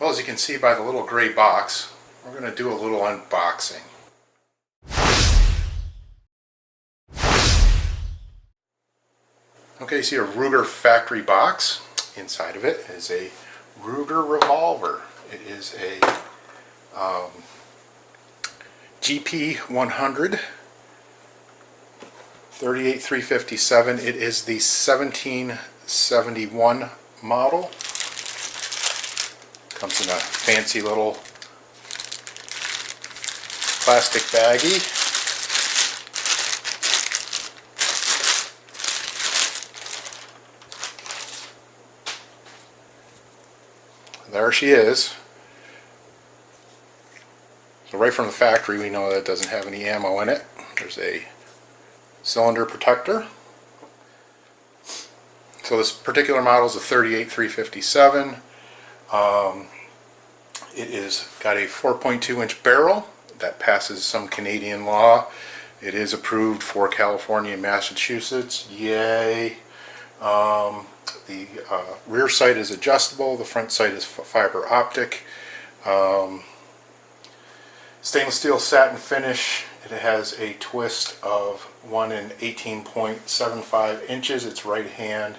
Well, as you can see by the little gray box, we're going to do a little unboxing. Okay, you see a Ruger factory box. Inside of it is a Ruger revolver. It is a GP100 38-357. It is the 1771 model. Comes in a fancy little plastic baggie. There she is. So right from the factory we know that it doesn't have any ammo in it. There's a cylinder protector. So this particular model is a 38-357. It is got a 4.2 inch barrel that passes some Canadian law. It is approved for California and Massachusetts. Yay! The rear sight is adjustable. The front sight is fiber optic. Stainless steel satin finish. It has a twist of 1 in 18.75 inches. It's right hand.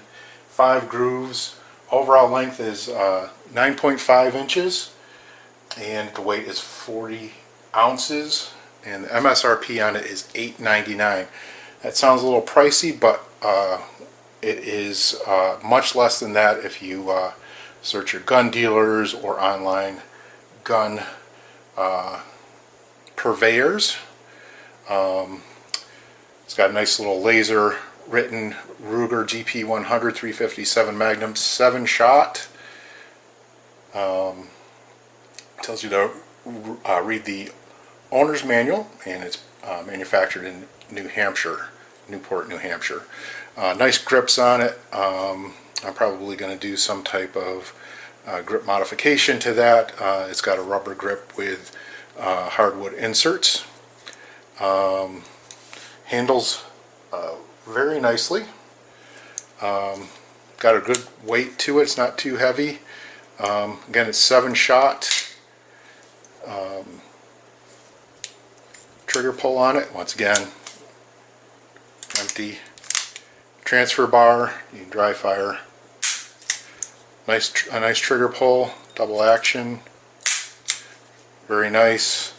5 grooves. Overall length is 9.5 inches. And the weight is 40 ounces. And the MSRP on it is $8.99. That sounds a little pricey, but it is much less than that if you search your gun dealers or online gun purveyors. It's got a nice little laser written Ruger GP100 357 Magnum 7-shot. Tells you to read the owner's manual, and it's manufactured in New Hampshire, Newport, New Hampshire. Nice grips on it. I'm probably going to do some type of grip modification to that. It's got a rubber grip with hardwood inserts. Handles very nicely. Got a good weight to it. It's not too heavy. Again, it's 7-shot. Trigger pull on it. Once again, empty. Transfer bar. You can dry fire. A nice trigger pull. Double action. Very nice.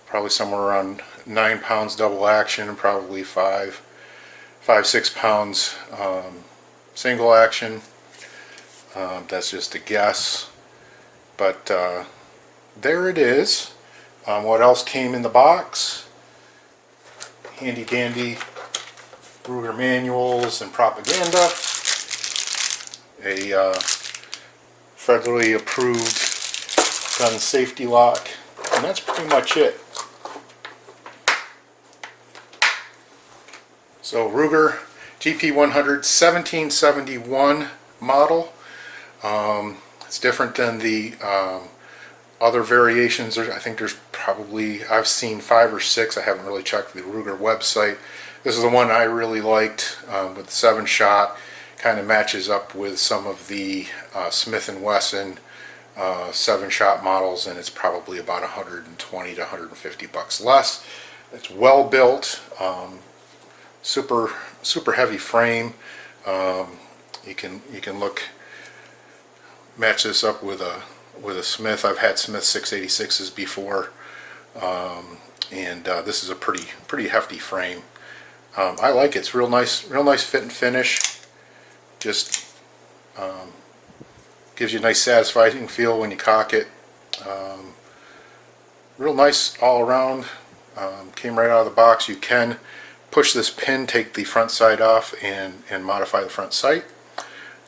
Probably somewhere around 9 pounds double action, and probably 5-6 pounds single action. That's just a guess, but there it is. What else came in the box? Handy dandy Ruger manuals and propaganda. A federally approved gun safety lock, and that's pretty much it. So Ruger GP100 1771 model. It's different than the other variations. I think there's probably, I've seen 5 or 6. I haven't really checked the Ruger website. This is the one I really liked with the 7-shot. Kind of matches up with some of the Smith & Wesson 7-shot models, and it's probably about 120 to 150 bucks less. It's well built. Super heavy frame. You can match this up with a Smith. I've had Smith 686s before, and this is a pretty hefty frame. I like it. It's real nice fit and finish. Just gives you a nice satisfying feel when you cock it. Real nice all around. Came right out of the box. You can push this pin, take the front side off, and modify the front sight.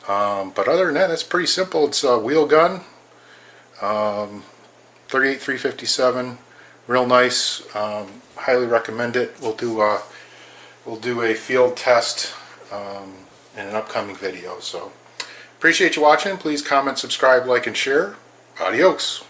But other than that, that's pretty simple. It's a wheel gun, 38-357, real nice. Highly recommend it. We'll do a field test in an upcoming video. So appreciate you watching. Please comment, subscribe, like, and share. Adios.